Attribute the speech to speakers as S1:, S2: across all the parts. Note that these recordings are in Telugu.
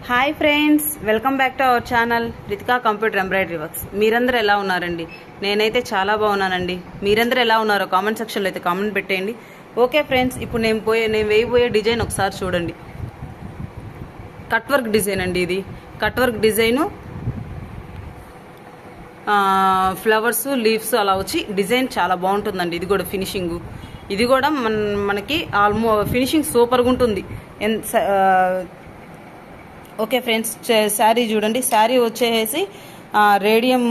S1: Hi friends, welcome back to our channel Ritika computer embroidery works. మీరందరూ ఎలా ఉన్నారండి? నేనైతే చాలా బాగున్నానండి. మీరందరూ ఎలా ఉన్నారో కామెంట్ సెక్షన్లో అయితే కామెంట్ పెట్టేయండి. ఓకే ఫ్రెండ్స్, ఇప్పుడు నేను వేయబోయే డిజైన్ ఒకసారి చూడండి. కట్ వర్క్ డిజైన్ అండి. ఇది cut work design, flowers, leaves అలా వచ్చి డిజైన్ చాలా బాగుంటుందండి. ఇది కూడా ఫినిషింగ్, ఇది కూడా మనకి ఫినిషింగ్ సూపర్గా ఉంటుంది. ఓకే ఫ్రెండ్స్, శారీ చూడండి. శారీ వచ్చేసి రేడియం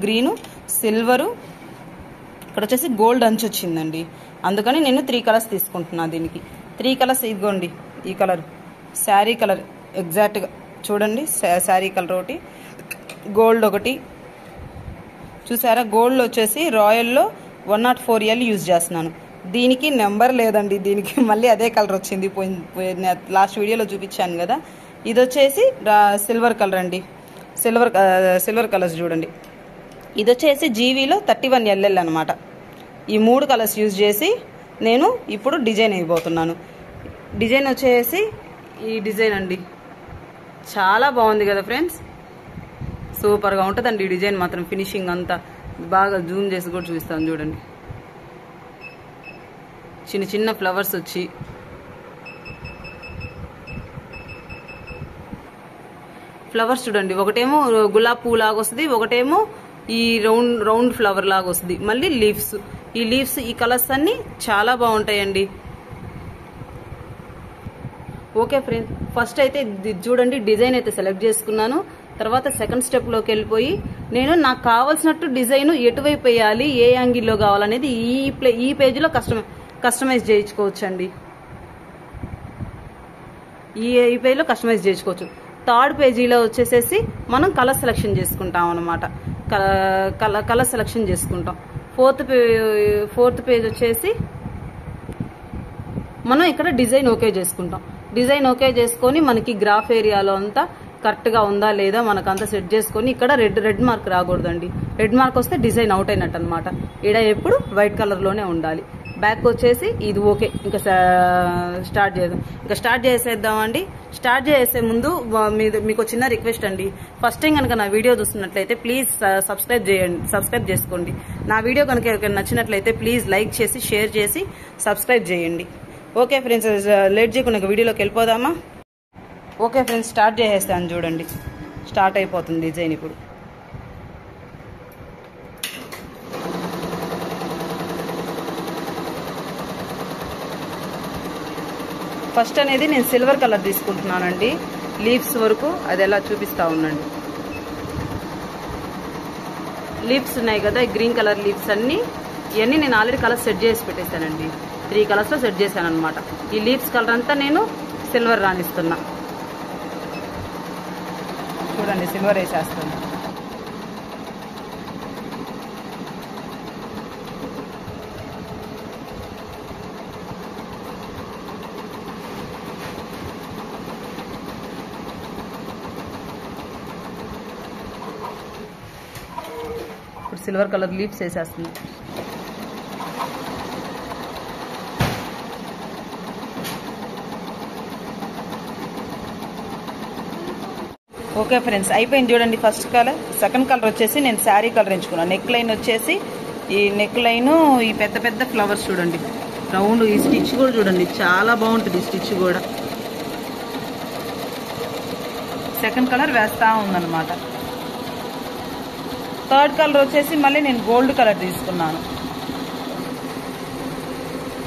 S1: గ్రీను, సిల్వరు, ఇక్కడ వచ్చేసి గోల్డ్ అంచు వచ్చిందండి. అందుకని నేను 3 కలర్స్ తీసుకుంటున్నాను. దీనికి 3 కలర్స్ ఇదిగోండి. ఈ కలర్ శారీ కలర్ ఎగ్జాక్ట్గా చూడండి. శారీ కలర్ ఒకటి, గోల్డ్ ఒకటి చూసారా. గోల్డ్ వచ్చేసి రాయల్లో 104L యూజ్ చేస్తున్నాను. దీనికి నెంబర్ లేదండి. దీనికి మళ్ళీ అదే కలర్ వచ్చింది. లాస్ట్ వీడియోలో చూపించాను కదా. ఇది వచ్చేసి సిల్వర్ కలర్ అండి. సిల్వర్ కలర్స్ చూడండి. ఇది వచ్చేసి జీవీలో 31LL అనమాట. ఈ 3 కలర్స్ యూజ్ చేసి నేను ఇప్పుడు డిజైన్ అయిపోతున్నాను. డిజైన్ వచ్చేసి ఈ డిజైన్ అండి. చాలా బాగుంది కదా ఫ్రెండ్స్, సూపర్గా ఉంటుందండి ఈ డిజైన్ మాత్రం. ఫినిషింగ్ అంతా బాగా జూమ్ చేసి కూడా చూపిస్తాను చూడండి. చిన్న చిన్న ఫ్లవర్స్ వచ్చి ఫ్లవర్స్ చూడండి. ఒకటేమో గులాబ్ పువ్వు లాగా వస్తుంది, ఒకటేమో ఈ రౌండ్ ఫ్లవర్ లాగా వస్తుంది. మళ్ళీ లీవ్స్, ఈ లీవ్స్, ఈ కలర్స్ అన్ని చాలా బాగుంటాయండి. ఓకే ఫ్రెండ్స్, ఫస్ట్ అయితే చూడండి డిజైన్ అయితే సెలెక్ట్ చేసుకున్నాను. తర్వాత సెకండ్ స్టెప్లోకి వెళ్ళిపోయి నేను నాకు కావాల్సినట్టు డిజైన్ ఎటువైపు వేయాలి, ఏ యాంగిల్లో కావాలనేది ఈ పేజీలో కస్టమైజ్ చేయించుకోవచ్చు అండి. ఈ పేజీలో కస్టమైజ్ చేయించుకోవచ్చు. థర్డ్ పేజీలో వచ్చేసేసి మనం కలర్ సెలెక్షన్ చేసుకుంటాం అనమాట. కలర్ సెలెక్షన్ చేసుకుంటాం. ఫోర్త్ పేజ్ వచ్చేసి మనం ఇక్కడ డిజైన్ ఓకే చేసుకుంటాం. డిజైన్ ఓకే చేసుకొని మనకి గ్రాఫ్ ఏరియాలో అంతా కరెక్ట్గా ఉందా లేదా మనకంతా సెట్ చేసుకొని, ఇక్కడ రెడ్ మార్క్ రాకూడదండి. రెడ్ మార్క్ వస్తే డిజైన్ అవుట్ అయినట్టు అనమాట. ఈడ ఎప్పుడు వైట్ కలర్లోనే ఉండాలి. బ్యాక్ వచ్చేసి ఇది ఓకే. ఇంకా స్టార్ట్ చేద్దాం. ఇంకా స్టార్ట్ చేసేద్దామండి. స్టార్ట్ చేసే ముందు మీకు చిన్న రిక్వెస్ట్ అండి. ఫస్ట్ టైం కనుక నా వీడియో చూస్తున్నట్లయితే ప్లీజ్ సబ్స్క్రైబ్ చేసుకోండి. నా వీడియో కనుక ఎవరికైనా నచ్చినట్లయితే ప్లీజ్ లైక్ చేసి, షేర్ చేసి, సబ్స్క్రైబ్ చేయండి. ఓకే ఫ్రెండ్స్, లేట్ చేయకుండా వీడియోలోకి వెళ్ళిపోదామా? ఓకే ఫ్రెండ్స్, స్టార్ట్ చేసేస్తాను చూడండి. స్టార్ట్ అయిపోతుంది డిజైన్ ఇప్పుడు. ఫస్ట్ అనేది నేను సిల్వర్ కలర్ తీసుకుంటున్నానండి. లీవ్స్ వరకు అది ఎలా చూపిస్తా ఉండండి. లీవ్స్ ఉన్నాయి కదా, గ్రీన్ కలర్ లీవ్స్ ఇవన్నీ నేను ఆల్రెడీ కలర్ సెట్ చేసి పెట్టేశానండి. 3 కలర్స్లో సెట్ చేశాను అనమాట. ఈ లీవ్స్ కలర్ అంతా నేను సిల్వర్ రాణిస్తున్నా. చూడండి, సిల్వర్ వేసేస్తుంది. ఇప్పుడు సిల్వర్ కలర్ లీవ్స్ వేసేస్తుంది. ఓకే ఫ్రెండ్స్, అయిపోయింది చూడండి ఫస్ట్ కలర్. సెకండ్ కలర్ వచ్చేసి నేను శారీ కలర్ ఎంచుకున్నాను. నెక్ లైన్ వచ్చేసి ఈ నెక్ లైన్, ఈ పెద్ద పెద్ద ఫ్లవర్స్ చూడండి, రౌండ్. ఈ స్టిచ్ కూడా చూడండి, చాలా బాగుంటుంది స్టిచ్ కూడా. సెకండ్ కలర్ వేస్తా ఉందన్నమాట. థర్డ్ కలర్ వచ్చేసి మళ్ళీ నేను గోల్డ్ కలర్ తీసుకున్నాను.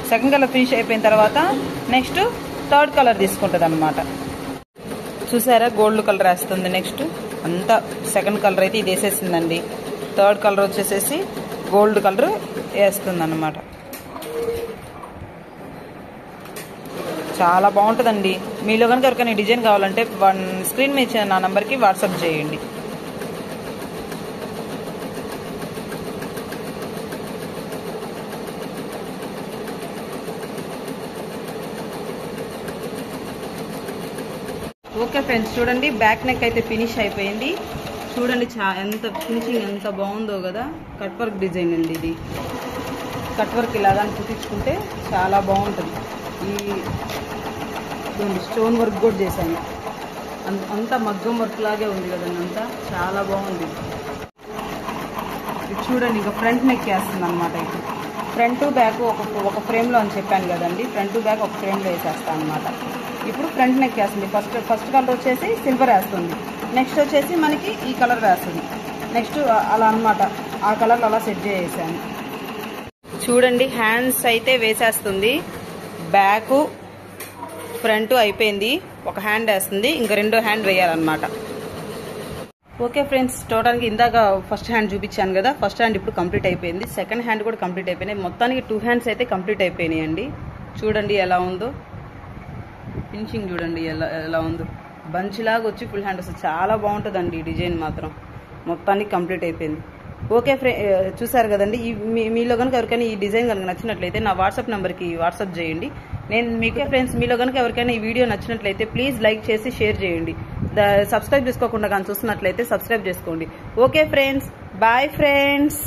S1: సెకండ్ కలర్ ఫినిష్ అయిపోయిన తర్వాత నెక్స్ట్ థర్డ్ కలర్ తీసుకుంటుంది అనమాట. చూసారా, గోల్డ్ కలర్ వేస్తుంది. నెక్స్ట్ అంతా సెకండ్ కలర్ అయితే ఇది వేసేసిందండి. థర్డ్ కలర్ వచ్చేసేసి గోల్డ్ కలర్ వేస్తుంది అన్నమాట. చాలా బాగుంటుందండి. మీలో కనుక ఎవరికైనా డిజైన్ కావాలంటే స్క్రీన్ మీద ఇచ్చిన నా నంబర్కి వాట్సాప్ చేయండి. ఓకే ఫ్రెండ్స్, చూడండి బ్యాక్ నెక్ అయితే ఫినిష్ అయిపోయింది. చూడండి ఎంత ఫినిషింగ్ ఎంత బాగుందో కదా. కట్ వర్క్ డిజైన్ అండి ఇది. కట్ వర్క్ ఇలాగా కుట్టించుకుంటే చాలా బాగుంటుంది. ఈ స్టోన్ వర్క్ కూడా చేశాను. అంతా మగ్గం వర్క్ లాగే ఉంది కదండి, అంతా చాలా బాగుంది. ఇది చూడండి, ఇంకా ఫ్రంట్ నెక్ వేస్తుంది అనమాట. ఇది ఫ్రంట్ బ్యాక్ ఒక ఫ్రేమ్లో అని చెప్పాను కదండి, ఫ్రంట్ బ్యాక్ ఒక ఫ్రేమ్లో వేసేస్తాను అనమాట. ఇప్పుడు ఫ్రంట్ నెక్ వేస్తుంది. ఫస్ట్ కలర్ వచ్చేసి సిల్వర్ వేస్తుంది, నెక్స్ట్ వచ్చేసి మనకి ఈ కలర్ వేస్తుంది, నెక్స్ట్ అలా అనమాట. ఆ కలర్లో అలా సెట్ చేసేసాను. చూడండి, హ్యాండ్స్ అయితే వేసేస్తుంది. బ్యాక్ ఫ్రంట్ అయిపోయింది, ఒక హ్యాండ్ వేస్తుంది, ఇంకా రెండో హ్యాండ్ వేయాలన్నమాట. ఓకే ఫ్రెండ్స్, టోటల్గా ఇందాక ఫస్ట్ హ్యాండ్ చూపించాను కదా, ఫస్ట్ హ్యాండ్ ఇప్పుడు కంప్లీట్ అయిపోయింది. సెకండ్ హ్యాండ్ కూడా కంప్లీట్ అయిపోయినాయి. మొత్తానికి 2 హ్యాండ్స్ అయితే కంప్లీట్ అయిపోయినాయి అండి. చూడండి ఎలా ఉందో ఫినిషింగ్, చూడండి ఎలా ఉందో. బంచ్ లాగా వచ్చి ఫుల్ హ్యాండ్ వస్తుంది, చాలా బాగుంటుందండి ఈ డిజైన్ మాత్రం. మొత్తానికి కంప్లీట్ అయిపోయింది. ఓకే చూసారు కదండి. మీలో కనుక ఎవరికైనా ఈ డిజైన్ కనుక నచ్చినట్లయితే నా వాట్సాప్ నెంబర్కి వాట్సాప్ చేయండి. నేను మీకే ఫ్రెండ్స్, మీలో కనుక ఎవరికైనా ఈ వీడియో నచ్చినట్లయితే ప్లీజ్ లైక్ చేసి షేర్ చేయండి. సబ్స్క్రైబ్ చేసుకోకుండా కానీ చూస్తున్నట్లయితే సబ్స్క్రైబ్ చేసుకోండి. Okay friends, bye friends.